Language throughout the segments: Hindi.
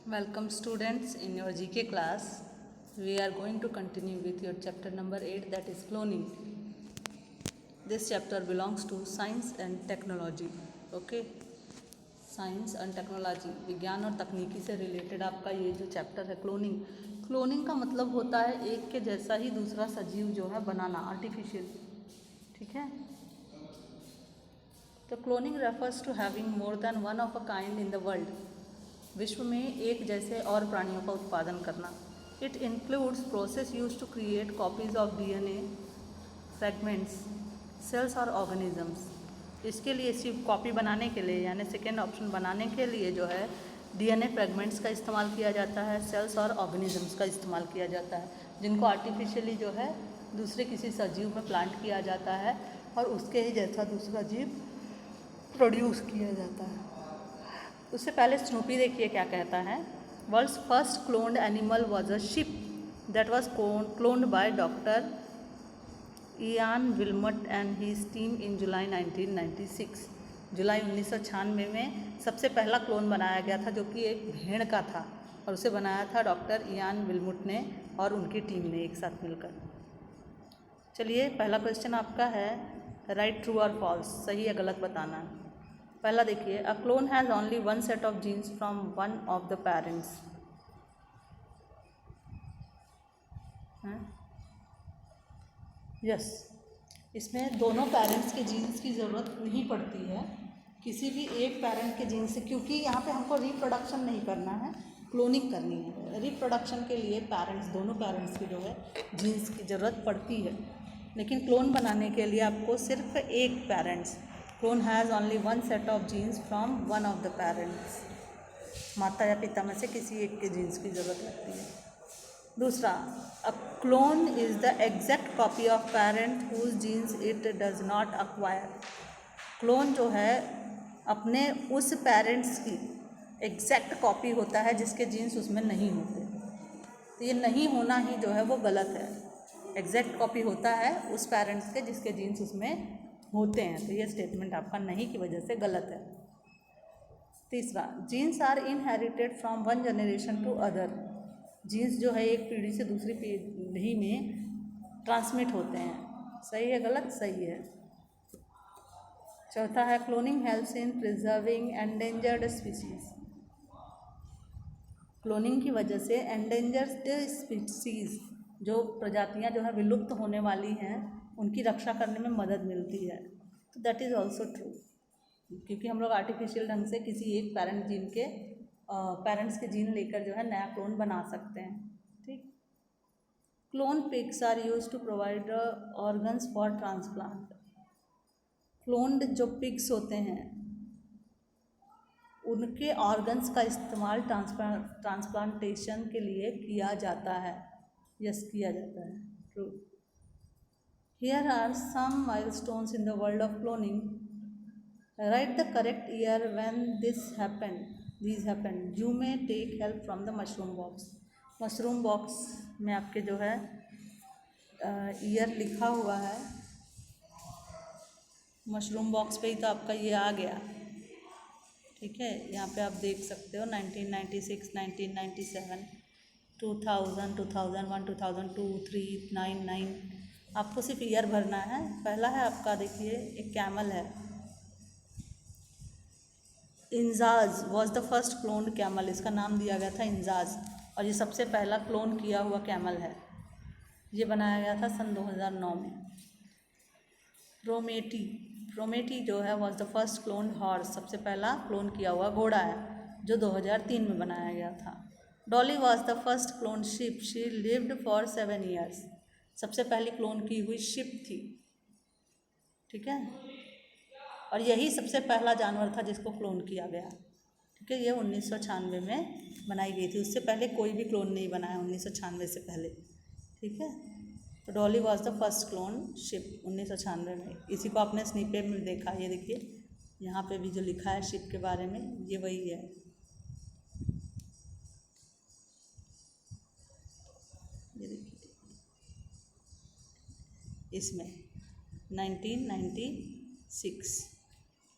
Welcome students in your GK class. We are going to continue with your chapter number 8, that is cloning. This chapter belongs to science and technology. Okay? Science and technology, विज्ञान और तकनीकी से रिलेटेड आपका ये जो चैप्टर है क्लोनिंग। क्लोनिंग का मतलब होता है एक के जैसा ही दूसरा सजीव जो है बनाना, आर्टिफिशियल। ठीक है। तो cloning refers to having more than one of a kind in the world. विश्व में एक जैसे और प्राणियों का उत्पादन करना। It includes process use to create copies of DNA fragments, cells और ऑर्गेनिजम्स। इसके लिए सिर्फ कॉपी बनाने के लिए, यानी सेकेंड ऑप्शन बनाने के लिए जो है डीएनए फ्रेगमेंट्स का इस्तेमाल किया जाता है, सेल्स और ऑर्गेनिजम्स का इस्तेमाल किया जाता है, जिनको आर्टिफिशियली जो है दूसरे किसी सजीव में प्लांट किया जाता है और उसके ही जैसा दूसरा जीव प्रोड्यूस किया जाता है। उससे पहले स्नूपी देखिए क्या कहता है। World's first cloned animal was a sheep that was cloned by doctor Ian Wilmut and his team in July 1996। जुलाई 1996 में सबसे पहला क्लोन बनाया गया था, जो कि एक भेड़ का था, और उसे बनाया था डॉक्टर इयान विल्मट ने और उनकी टीम ने एक साथ मिलकर। चलिए, पहला क्वेश्चन आपका है राइट ट्रू और फॉल्स, सही या गलत बताना है। पहला देखिए, a clone has only one set of genes from one of the parents. Yes, इसमें दोनों पेरेंट्स के जीन्स की ज़रूरत नहीं पड़ती है, किसी भी एक पेरेंट के जीन्स से, क्योंकि यहाँ पे हमको रिप्रोडक्शन नहीं करना है, क्लोनिंग करनी है। रिप्रोडक्शन के लिए पेरेंट्स, दोनों पेरेंट्स की जो है जीन्स की ज़रूरत पड़ती है, लेकिन क्लोन बनाने के लिए आपको सिर्फ एक parents, clone has only one set of genes from one of the parents, माता या पिता में से किसी एक के जीन्स की ज़रूरत लगती है। दूसरा, a clone is the exact copy of parent whose genes it does not acquire. Clone जो है अपने उस पेरेंट्स की एग्जैक्ट कॉपी होता है जिसके जीन्स उसमें नहीं होते। तो ये नहीं होना ही जो है वो गलत है। एग्जैक्ट कॉपी होता है उस पेरेंट्स के जिसके जीन्स उसमें होते हैं, तो ये स्टेटमेंट आपका नहीं की वजह से गलत है। तीसरा, genes are inherited from one generation to other. Genes जो है एक पीढ़ी से दूसरी पीढ़ी में ट्रांसमिट होते हैं, सही है गलत? सही है। चौथा है, cloning helps in preserving endangered species. Cloning की वजह से एंडेंजर्ड स्पीसीज, जो प्रजातियां जो है विलुप्त होने वाली हैं, उनकी रक्षा करने में मदद मिलती है। तो दैट इज़ ऑल्सो ट्रू, क्योंकि हम लोग आर्टिफिशियल ढंग से किसी एक पेरेंट्स के जीन लेकर जो है नया क्लोन बना सकते हैं। ठीक। Clone pigs are use to provide organs for transplant. Cloned जो पिग्स होते हैं उनके ऑर्गन्स का इस्तेमाल ट्रांसप्लांटेशन के लिए किया जाता है। यस, किया जाता है। True. Here are some milestones in the world of cloning. Right the correct year when these happen. You may take help from the mushroom box. Mushroom box में आपके जो है ईयर लिखा हुआ है। मशरूम बॉक्स पे ही तो आपका ये आ गया। ठीक है, यहाँ पे आप देख सकते हो 1996, 1997, 2000, 2001, 2002, 3, 9, 9। आपको सिर्फ ईयर भरना है। पहला है आपका, देखिए एक कैमल है। Injaz was the first cloned camel, इसका नाम दिया गया था इंजाज, और ये सबसे पहला क्लोन किया हुआ कैमल है। ये बनाया गया था सन 2009 में। प्रोमेटी जो है was the first cloned horse, सबसे पहला क्लोन किया हुआ घोड़ा है, जो 2003 में बनाया गया था। Dolly was the first clone ship, she lived for 7 years, सबसे पहली क्लोन की हुई शिप थी। ठीक है, और यही सबसे पहला जानवर था जिसको क्लोन किया गया। ठीक है, ये 1996 में बनाई गई थी, उससे पहले कोई भी क्लोन नहीं बनाया 1996 से पहले। ठीक है, तो Dolly was the first clone ship 1996 में। इसी को आपने स्नीपे में देखा, ये देखिए यहाँ पे भी जो लिखा है शिप के बारे में, ये वही है। ये देखिए इसमें 1996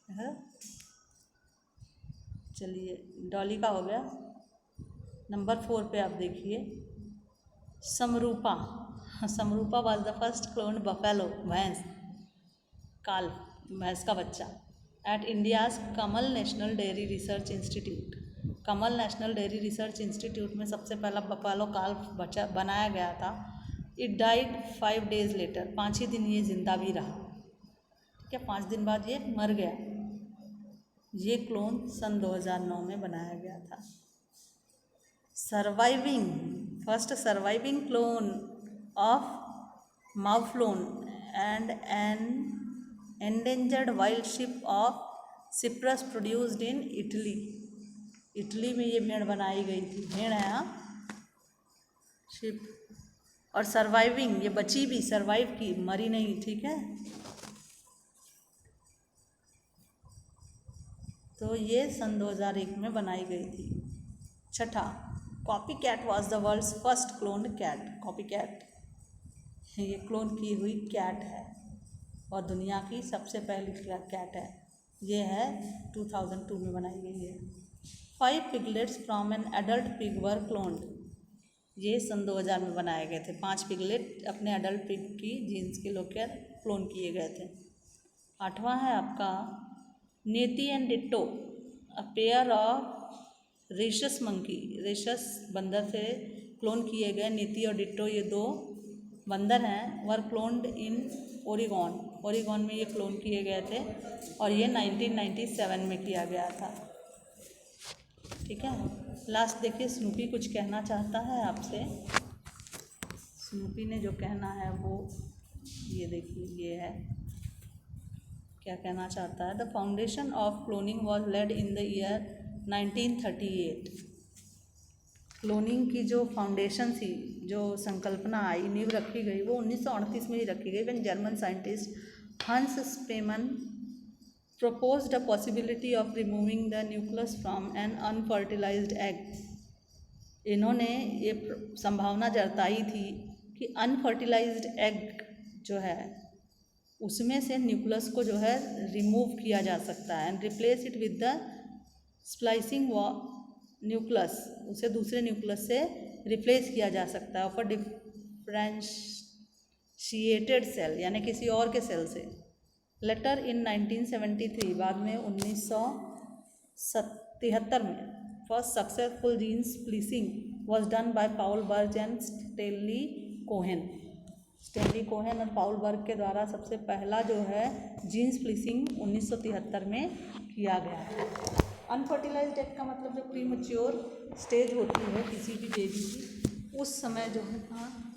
है। चलिए, डॉली का हो गया। नंबर 4 पे आप देखिए Samrupa. Samrupa was the first cloned buffalo, भैंस, काल, भैंस का बच्चा, at India's Karnal national dairy research institute. Karnal national dairy research institute में सबसे पहला बफेलो काल बच्चा बनाया गया था। इट डाइड 5 days लेटर, 5 ही दिन ये जिंदा भी रहा। ठीक है, 5 दिन बाद ये मर गया। ये क्लोन सन 2009 में बनाया गया था। First surviving clone of mouflon and an endangered wild sheep of Cyprus produced in Italy. Italy में ये भेड़ बनाई गई थी। भेड़ है, हाँ, शिप। और सर्वाइविंग, ये बची भी, सर्वाइव की, मरी नहीं। ठीक है, तो ये सन 2001 में बनाई गई थी। छठा, copy cat was the world's first cloned cat. Copy cat, ये क्लोन की हुई कैट है और दुनिया की सबसे पहली कैट है। ये है 2002 में बनाई गई है। 5 piglets from an adult pig were cloned. ये सन 2000 में बनाए गए थे। 5 पिगलेट अपने एडल्ट पिग की जीन्स के लोकर क्लोन किए गए थे। 8वां है आपका Neti and Ditto, a pair of rhesus monkey. Rhesus बंदर से क्लोन किए गए नेती और डिट्टो, ये 2 बंदर हैं, वर क्लोन्ड इन ओरिगॉन। ओरिगॉन में ये क्लोन किए गए थे और ये 1997 में किया गया था। ठीक है, लास्ट देखिए, स्नूपी कुछ कहना चाहता है आपसे। स्नूपी ने जो कहना है वो ये देखिए, ये है, क्या कहना चाहता है। The foundation of cloning was laid in the year 1938। Cloning की जो फाउंडेशन थी, जो संकल्पना आई, नींव रखी गई, वो 1938 में ही रखी गई। व्हेन जर्मन साइंटिस्ट हंस स्पेमन proposed a possibility of removing the nucleus from an unfertilized egg। इन्होंने ये संभावना जताई थी कि अनफर्टिलाइज्ड एग जो है उसमें से न्यूक्लियस को जो है रिमूव किया जा सकता है and replace it with the splicing nucleus, उसे दूसरे न्यूक्लियस से रिप्लेस किया जा सकता है ऑफ अ डिफरेंशिएटेड सेल, यानी किसी और के सेल से। लेटर इन 1973, बाद में 1973 में, first successful gene splicing was done by Paul Berg and Stanley Cohen. Stanley Cohen और पाउल बर्ग के द्वारा सबसे पहला जो है जीन स्प्लिसिंग 1973 में किया गया है। अनफर्टिलाइज्ड एग का मतलब जो प्रीमैच्योर स्टेज होती है किसी भी बेबी की, उस समय जो है, हाँ